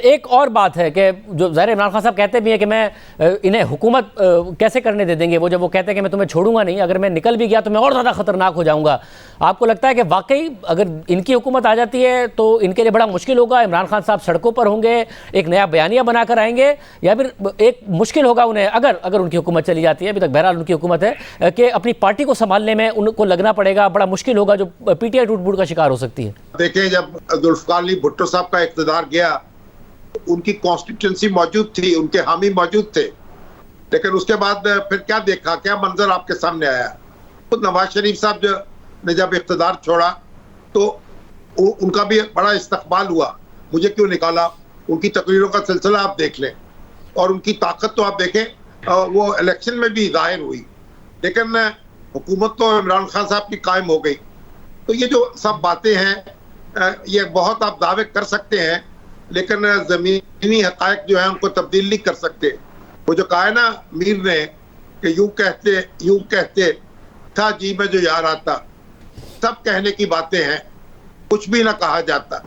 एक और बात है कि जो ज़ाहिर इमरान खान साहब कहते भी हैं कि मैं इन्हें हुकूमत कैसे करने दे देंगे, वो जब वो कहते हैं कि मैं तुम्हें छोड़ूंगा नहीं, अगर मैं निकल भी गया तो मैं और ज़्यादा खतरनाक हो जाऊंगा। आपको लगता है कि वाकई अगर इनकी हुकूमत आ जाती है तो इनके लिए बड़ा मुश्किल होगा, इमरान खान साहब सड़कों पर होंगे, एक नया बयानिया बनाकर आएंगे, या फिर एक मुश्किल होगा उन्हें अगर उनकी हुकूमत चली जाती है, अभी तक बहरहाल उनकी हुकूमत है, कि अपनी पार्टी को संभालने में उनको लगना पड़ेगा, बड़ा मुश्किल होगा, जो पीटीआई टूट फूट का शिकार हो सकती है। देखिए, जब जुल्फिकार अली भुट्टो साहब का इक़्तिदार गया, उनकी कॉन्स्टिट्यूंसी मौजूद थी, उनके हामी मौजूद थे, लेकिन उसके बाद फिर क्या देखा, क्या मंजर आपके सामने आया। खुद नवाज शरीफ साहब ने जब इक़्तिदार छोड़ा तो उनका भी बड़ा इस्तकबाल हुआ, मुझे क्यों निकाला। उनकी तकरीरों का सिलसिला आप देख लें और उनकी ताकत तो आप देखें, वो इलेक्शन में भी जाहिर हुई। लेकिन हुकूमत तो इमरान खान साहब की कायम हो गई। तो ये जो सब बातें हैं, ये बहुत आप दावे कर सकते हैं, लेकिन ज़मीनी हक़ाइक़ जो है उनको तब्दील नहीं कर सकते। वो जो कहा है ना मीर ने कि यूं कहते था जी में जो यार आता, सब कहने की बातें हैं, कुछ भी ना कहा जाता।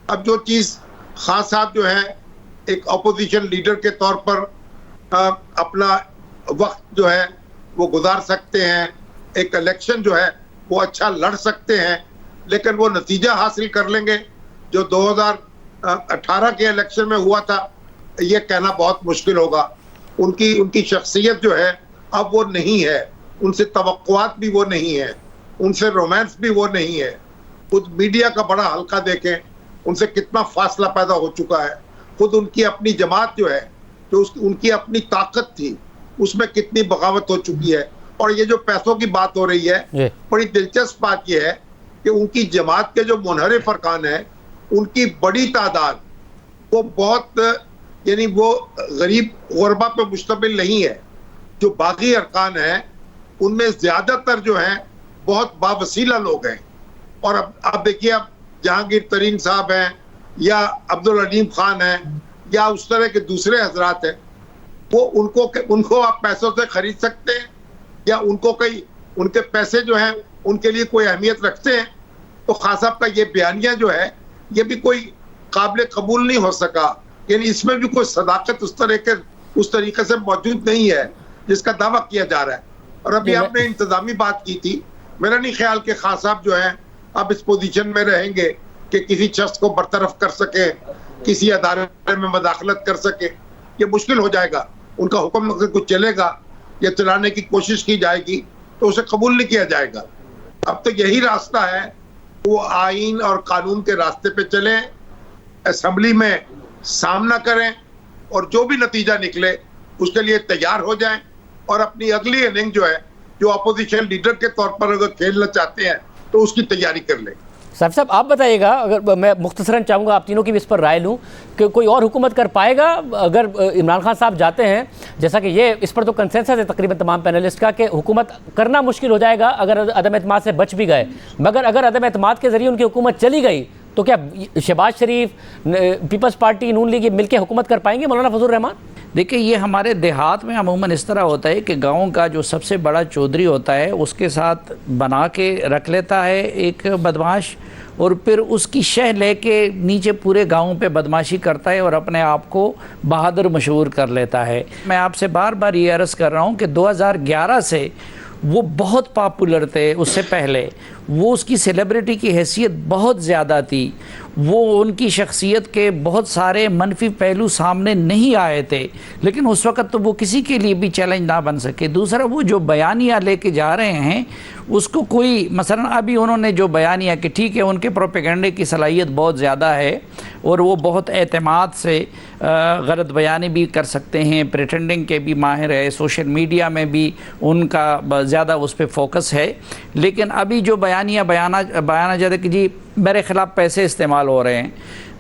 अब जो चीज़ खान साहब जो है एक अपोजिशन लीडर के तौर पर अपना वक्त जो है वो गुजार सकते हैं, एक इलेक्शन जो है वो अच्छा लड़ सकते हैं, लेकिन वो नतीजा हासिल कर लेंगे जो 2018 के इलेक्शन में हुआ था, ये कहना बहुत मुश्किल होगा। उनकी शख्सियत जो है अब वो नहीं है, उनसे तवक्कुआत भी वो नहीं है, उनसे रोमांस भी वो नहीं है। खुद मीडिया का बड़ा हल्का देखें, उनसे कितना फासला पैदा हो चुका है। खुद उनकी अपनी जमात जो है, जो उनकी अपनी ताकत थी, उसमें कितनी बगावत हो चुकी है। और ये जो पैसों की बात हो रही है, बड़ी दिलचस्प बात यह है कि उनकी जमात के जो मुनहरिफ अरकान है, उनकी बड़ी तादाद वो बहुत यानी वो गरीब गुरबा पे मुश्तमिल नहीं है। जो बाकी अरकान हैं उनमें ज्यादातर जो हैं बहुत बावसीला लोग हैं। और अब देखिए, अब जहांगीर तरीन साहब हैं या अब्दुल अलीम खान हैं या उस तरह के दूसरे हजरात हैं, वो उनको आप पैसों से खरीद सकते हैं या उनके पैसे जो हैं उनके लिए कोई अहमियत रखते हैं। तो खान साहब का ये बयानिया जो है ये भी कोई काबिल कबूल नहीं हो सका, यानी इसमें भी कोई सदाकत उस तरीके से मौजूद नहीं है जिसका दावा किया जा रहा है। और अभी आपने इंतजामी बात की थी, मेरा नहीं ख्याल कि खान साहब जो है अब इस पोजीशन में रहेंगे कि किसी शख्स को बरतरफ कर सके, किसी अदालत में मदाखलत कर सके। ये मुश्किल हो जाएगा। उनका हुक्म अगर कुछ चलेगा या चलाने की कोशिश की जाएगी तो उसे कबूल नहीं किया जाएगा। अब तो यही रास्ता है, वो आईन और कानून के रास्ते पे चलें, असेंबली में सामना करें और जो भी नतीजा निकले उसके लिए तैयार हो जाएं और अपनी अगली इनिंग जो है, जो अपोजिशन लीडर के तौर पर अगर खेलना चाहते हैं तो उसकी तैयारी कर लें। साहब आप बताइएगा, अगर मैं मुख्तसरन चाहूँगा आप तीनों की भी इस पर राय लूँ कि कोई और हुकूमत कर पाएगा अगर इमरान खान साहब जाते हैं, जैसा कि ये इस पर तो कंसेंसस है तकरीबन तमाम पैनलिस्ट का कि हुकूमत करना मुश्किल हो जाएगा अगर अदम एतमाद से बच भी गए, मगर अगर अदम एतमाद के ज़रिए उनकी हुकूमत चली गई तो क्या शहबाज शरीफ, पीपल्स पार्टी, नून लीग मिलकर हुकूमत कर पाएंगे? मौलाना फजल रहमान, देखिए, ये हमारे देहात में अमूमन इस तरह होता है कि गांव का जो सबसे बड़ा चौधरी होता है उसके साथ बना के रख लेता है एक बदमाश, और फिर उसकी शह लेके नीचे पूरे गांव पे बदमाशी करता है और अपने आप को बहादुर मशहूर कर लेता है। मैं आपसे बार बार ये अर्ज़ कर रहा हूँ कि 2011 से वो बहुत पॉपुलर थे, उससे पहले वो उसकी सेलिब्रिटी की हैसियत बहुत ज़्यादा थी, वो उनकी शख्सियत के बहुत सारे मनफी पहलू सामने नहीं आए थे, लेकिन उस वक़्त तो वो किसी के लिए भी चैलेंज ना बन सके। दूसरा, वो जो बयानिया लेके जा रहे हैं उसको कोई मसलन अभी उन्होंने जो बयानिया कि ठीक है उनके प्रोपेगेंडे की सलाहियत बहुत ज़्यादा है और वो बहुत एतमाद से गलत बयानी भी कर सकते हैं, प्रिटेंडिंग के भी माहिर है, सोशल मीडिया में भी उनका ज़्यादा उस पर फोकस है। लेकिन अभी जो बयाना जाता कि जी मेरे ख़िलाफ़ पैसे इस्तेमाल हो रहे हैं,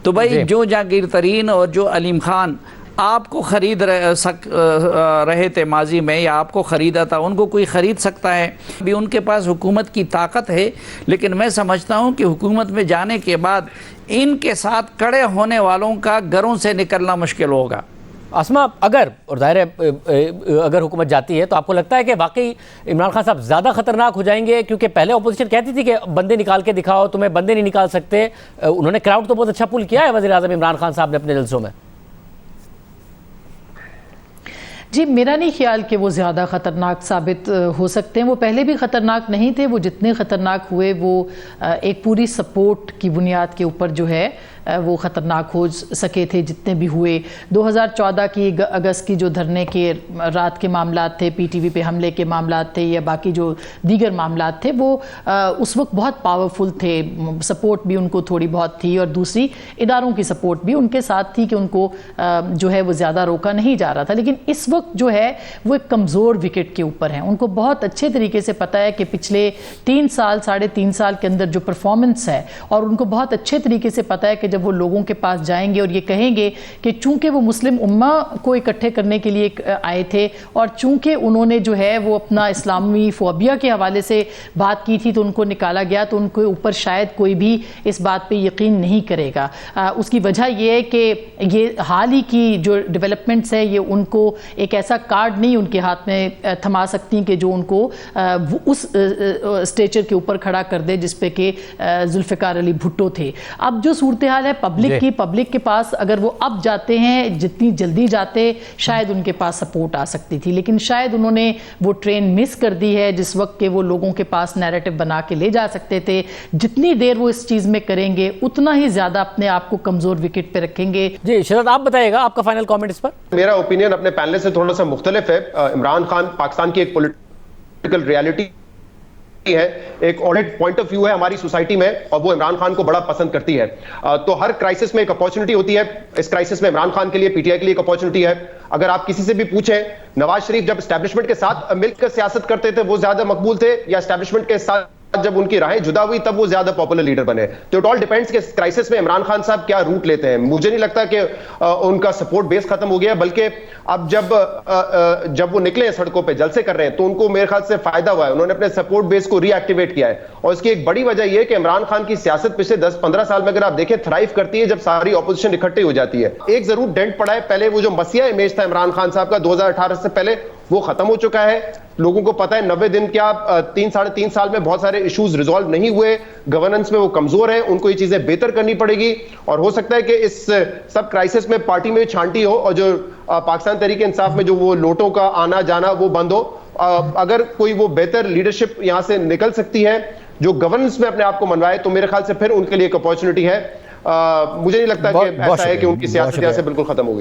तो भाई जो जहांगीर तरीन और जो अलीम खान आपको ख़रीद रहे थे माजी में या आपको ख़रीदा था, उनको कोई ख़रीद सकता है? अभी उनके पास हुकूमत की ताकत है, लेकिन मैं समझता हूँ कि हुकूमत में जाने के बाद इनके साथ खड़े होने वालों का घरों से निकलना मुश्किल होगा। आसमा, अगर और जाहिर है अगर हुकूमत जाती है तो आपको लगता है कि वाकई इमरान खान साहब ज़्यादा खतरनाक हो जाएंगे? क्योंकि पहले अपोजिशन कहती थी कि बंदे निकाल के दिखाओ, तुम्हें बंदे नहीं निकाल सकते। उन्होंने क्राउड तो बहुत अच्छा पुल किया है वज़ीर आज़म इमरान खान साहब ने अपने जलसों में। जी, मेरा नहीं ख्याल कि वो ज़्यादा ख़तरनाक साबित हो सकते हैं। वो पहले भी ख़तरनाक नहीं थे। वो जितने ख़तरनाक हुए वो एक पूरी सपोर्ट की बुनियाद के ऊपर जो है वो ख़तरनाक हो सके थे जितने भी हुए। 2014 की अगस्त की जो धरने के रात के मामलात थे, पीटीवी पे हमले के मामलात थे या बाकी जो दीगर मामलात थे, वो उस वक्त बहुत पावरफुल थे। सपोर्ट भी उनको थोड़ी बहुत थी और दूसरी इदारों की सपोर्ट भी उनके साथ थी कि उनको जो है वो ज़्यादा रोका नहीं जा रहा था। लेकिन इस वक्त जो है वो एक कमज़ोर विकेट के ऊपर हैं। उनको बहुत अच्छे तरीके से पता है कि पिछले 3 साल 3.5 साल के अंदर जो परफॉर्मेंस है, और उनको बहुत अच्छे तरीके से पता है कि जब वो लोगों के पास जाएंगे और ये कहेंगे कि चूंकि वो मुस्लिम उम्मा को इकट्ठे करने के लिए आए थे और चूंकि उन्होंने जो है वो अपना इस्लामी फोबिया के हवाले से बात की थी तो उनको निकाला गया, तो उनके ऊपर शायद कोई भी इस बात पे यकीन नहीं करेगा। उसकी वजह ये है कि ये हाल ही की जो डेवलपमेंट्स है ये उनको एक ऐसा कार्ड नहीं उनके हाथ में थमा सकती कि जो उनको उस स्टेचर के ऊपर खड़ा कर दे जिस पे कि जुल्फ़िकार अली भुट्टो थे। अब जो सूरत हाल है पब्लिक के पास, अगर वो अब जाते हैं, जितनी जल्दी जाते शायद उनके पास सपोर्ट आ सकती थी, लेकिन शायद उन्होंने वो ट्रेन मिस कर दी है जिस वक्त के वो लोगों के पास नैरेटिव बना के ले जा सकते थे। जितनी देर वो इस चीज़ में करेंगे उतना ही ज़्यादा अपने आप को कमज़ोर विकेट पे रखेंगे। जी शरद, आप बताइएगा आपका फाइनल कमेंट इस पर। मेरा ओपिनियन अपने पैनल से थोड़ा सा मुख्तलिफ है। इमरान खान पाकिस्तान की एक पॉलिटिकल रियलिटी है, एक ऑडिट पॉइंट ऑफ व्यू है हमारी सोसाइटी में, और वो इमरान खान को बड़ा पसंद करती है। तो हर क्राइसिस में एक अपॉर्चुनिटी होती है। इस क्राइसिस में इमरान खान के लिए, पीटीआई के लिए एक अपॉर्चुनिटी है। अगर आप किसी से भी पूछें, नवाज शरीफ जब एस्टैब्लिशमेंट के साथ मिलकर सियासत करते थे वो ज्यादा मकबूल थे, या एस्टैब्लिशमेंट के साथ जब उनकी राहें जुदा हुई तब वो ज्यादा पॉपुलर लीडर बने? तो इट ऑल डिपेंड्स कि क्राइसिस में इमरान खान साहब क्या रूट लेते हैं। मुझे नहीं लगता कि उनका सपोर्ट बेस खत्म हो गया, बल्कि अब जब वो निकले सड़कों पे जलसे कर रहे हैं तो उनको मेरे ख्याल से फायदा हुआ है। उन्होंने अपने सपोर्ट बेस को रीएक्टिवेट किया है, और इसकी एक बड़ी वजह यह है कि इमरान खान की सियासत पिछले 10-15 साल में अगर आप देखें थ्राइव करती है जब सारी ऑपोजिशन इकट्ठी हो जाती है। एक जरूर डेंट पड़ा है, पहले वो जो मसीहा इमेज था इमरान खान साहब का 2018 से पहले, वो खत्म हो चुका है। लोगों को पता है 90 दिन क्या 3-3.5 साल में बहुत सारे इश्यूज रिजॉल्व नहीं हुए, गवर्नेंस में वो कमजोर है, उनको ये चीजें बेहतर करनी पड़ेगी। और हो सकता है कि इस सब क्राइसिस में पार्टी में छांटी हो और जो पाकिस्तान तहरीक-ए-इंसाफ में जो वो नोटों का आना जाना वो बंद हो। अगर कोई वो बेहतर लीडरशिप यहां से निकल सकती है जो गवर्नेंस में अपने आप को मनवाए, तो मेरे ख्याल से फिर उनके लिए एक अपॉर्चुनिटी है। मुझे नहीं लगता कि ऐसा है कि उनकी सियासत यहां से बिल्कुल खत्म हो गई।